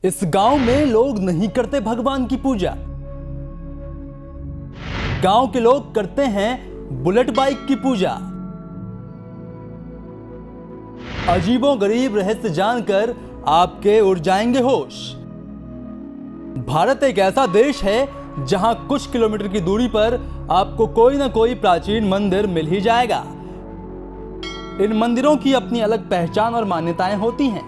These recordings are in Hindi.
इस गांव में लोग नहीं करते भगवान की पूजा। गांव के लोग करते हैं बुलेट बाइक की पूजा। अजीबोगरीब रहस्य जानकर आपके उड़ जाएंगे होश। भारत एक ऐसा देश है जहां कुछ किलोमीटर की दूरी पर आपको कोई ना कोई प्राचीन मंदिर मिल ही जाएगा। इन मंदिरों की अपनी अलग पहचान और मान्यताएं होती हैं,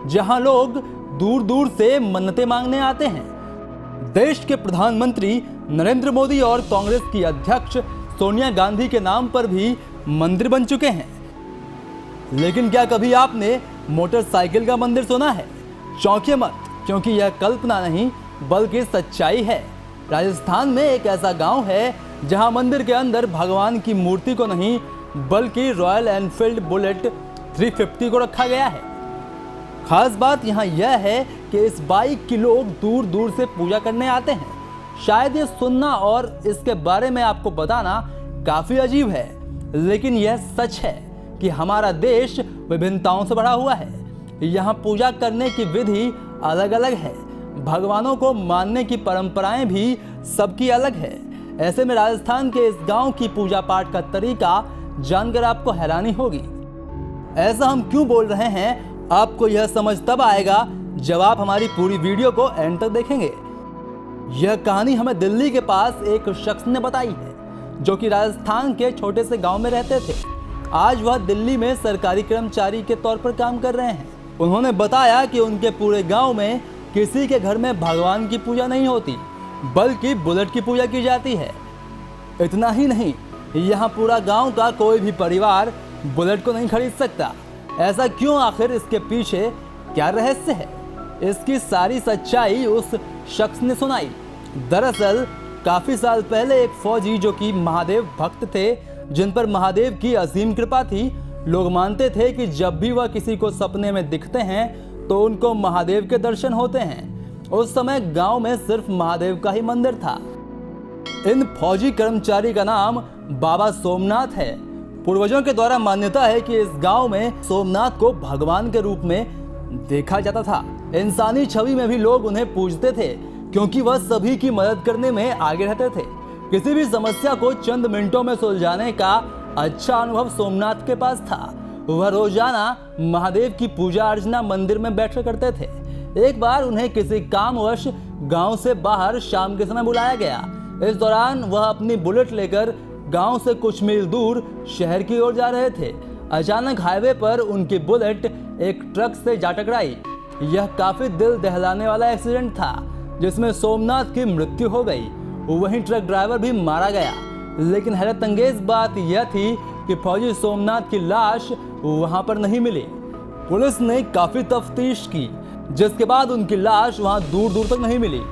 जहां लोग दूर दूर से मन्नतें मांगने आते हैं। देश के प्रधानमंत्री नरेंद्र मोदी और कांग्रेस की अध्यक्ष सोनिया गांधी के नाम पर भी मंदिर बन चुके हैं। लेकिन क्या कभी आपने मोटरसाइकिल का मंदिर सुना है? चौंकिए मत, क्योंकि यह कल्पना नहीं बल्कि सच्चाई है। राजस्थान में एक ऐसा गांव है जहां मंदिर के अंदर भगवान की मूर्ति को नहीं बल्कि रॉयल एनफील्ड बुलेट 350 को रखा गया है। खास बात यहां यह है कि इस बाइक की लोग दूर दूर से पूजा करने आते हैं। शायद ये सुनना और इसके बारे में आपको बताना काफी अजीब है, लेकिन यह सच है कि हमारा देश विभिन्नताओं से भरा हुआ है। यहाँ पूजा करने की विधि अलग अलग है, भगवानों को मानने की परंपराएं भी सबकी अलग है। ऐसे में राजस्थान के इस गांव की पूजा पाठ का तरीका जानकर आपको हैरानी होगी। ऐसा हम क्यों बोल रहे हैं, आपको यह समझ तब आएगा जब आप हमारी पूरी वीडियो को एंड तक देखेंगे। यह कहानी हमें दिल्ली के पास एक शख्स ने बताई है, जो कि राजस्थान के छोटे से गांव में रहते थे। आज वह दिल्ली में सरकारी कर्मचारी के तौर पर काम कर रहे हैं। उन्होंने बताया कि उनके पूरे गांव में किसी के घर में भगवान की पूजा नहीं होती, बल्कि बुलेट की पूजा की जाती है। इतना ही नहीं, यहाँ पूरा गांव का कोई भी परिवार बुलेट को नहीं खरीद सकता। ऐसा क्यों? आखिर इसके पीछे क्या रहस्य है? इसकी सारी सच्चाई उस शख्स ने सुनाई। दरअसल काफी साल पहले एक फौजी, जो कि महादेव भक्त थे, जिन पर महादेव की असीम कृपा थी, लोग मानते थे कि जब भी वह किसी को सपने में दिखते हैं तो उनको महादेव के दर्शन होते हैं। उस समय गांव में सिर्फ महादेव का ही मंदिर था। इन फौजी कर्मचारी का नाम बाबा सोमनाथ है। पूर्वजों के द्वारा मान्यता है कि इस गांव में सोमनाथ को भगवान के रूप में देखा जाता था। इंसानी छवि में भी लोग उन्हें पूजते थे, क्योंकि वह सभी की मदद करने में आगे रहते थे। किसी भी समस्या को चंद मिनटों में सुलझाने का अच्छा अनुभव सोमनाथ के पास था। वह रोजाना महादेव की पूजा अर्चना मंदिर में बैठकर करते थे। एक बार उन्हें किसी कामवश गांव से बाहर शाम के समय बुलाया गया। इस दौरान वह अपनी बुलेट लेकर गांव से कुछ मील दूर शहर की ओर जा रहे थे। अचानक हाईवे पर उनकी बुलेट एक ट्रक से जा टकराई। यह काफी दिल दहलाने वाला एक्सीडेंट था, जिसमें सोमनाथ की मृत्यु हो गई। वहीं ट्रक ड्राइवर भी मारा गया। लेकिन हैरतअंगेज बात यह थी कि फौजी सोमनाथ की लाश वहां पर नहीं मिली। पुलिस ने काफी तफ्तीश की, जिसके बाद उनकी लाश वहां दूर दूर तक नहीं मिली।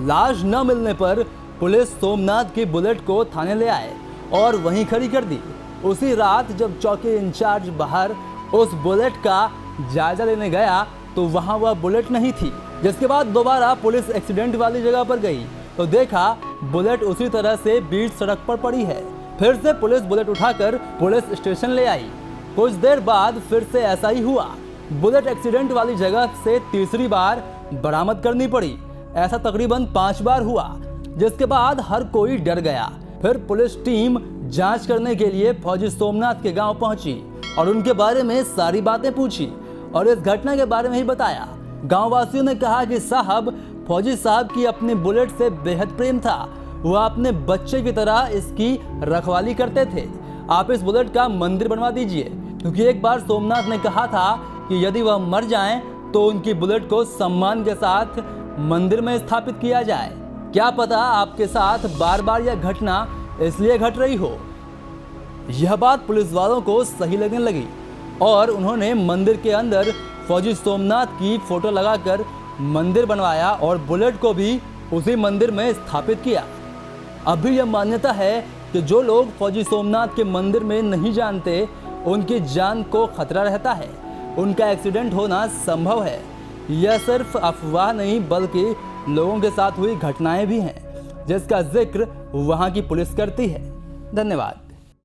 लाश न मिलने पर पुलिस सोमनाथ की बुलेट को थाने ले आए और वहीं खड़ी कर दी। उसी रात जब चौकी इंचार्ज बाहर उस बुलेट का जायजा लेने गया तो वहां वह बुलेट नहीं थी। जिसके बाद दोबारा पुलिस एक्सीडेंट वाली जगह पर गई तो देखा बुलेट उसी तरह से बीच सड़क पर पड़ी है। फिर से पुलिस बुलेट उठाकर पुलिस स्टेशन ले आई। कुछ देर बाद फिर से ऐसा ही हुआ। बुलेट एक्सीडेंट वाली जगह से तीसरी बार बरामद करनी पड़ी। ऐसा तकरीबन 5 बार हुआ, जिसके बाद हर कोई डर गया। फिर पुलिस टीम जांच करने के लिए फौजी सोमनाथ के गांव पहुंची और उनके बारे में सारी बातें पूछी और इस घटना के बारे में ही बताया। गांव वासियों ने कहा कि साहब, फौजी साहब की अपनी बुलेट से बेहद प्रेम था। वह अपने बच्चे की तरह इसकी रखवाली करते थे। आप इस बुलेट का मंदिर बनवा दीजिए, क्योंकि एक बार सोमनाथ ने कहा था कि यदि वह मर जाएं तो उनकी बुलेट को सम्मान के साथ मंदिर में स्थापित किया जाए। क्या पता आपके साथ बार बार यह घटना इसलिए घट रही हो। यह बात पुलिस वालों को सही लगने लगी और उन्होंने मंदिर के अंदर फौजी सोमनाथ की फोटो लगाकर मंदिर बनवाया और बुलेट को भी उसी मंदिर में स्थापित किया। अभी यह मान्यता है कि जो लोग फौजी सोमनाथ के मंदिर में नहीं जानते, उनकी जान को खतरा रहता है। उनका एक्सीडेंट होना संभव है। यह सिर्फ अफवाह नहीं बल्कि लोगों के साथ हुई घटनाएं भी हैं, जिसका जिक्र वहां की पुलिस करती है। धन्यवाद।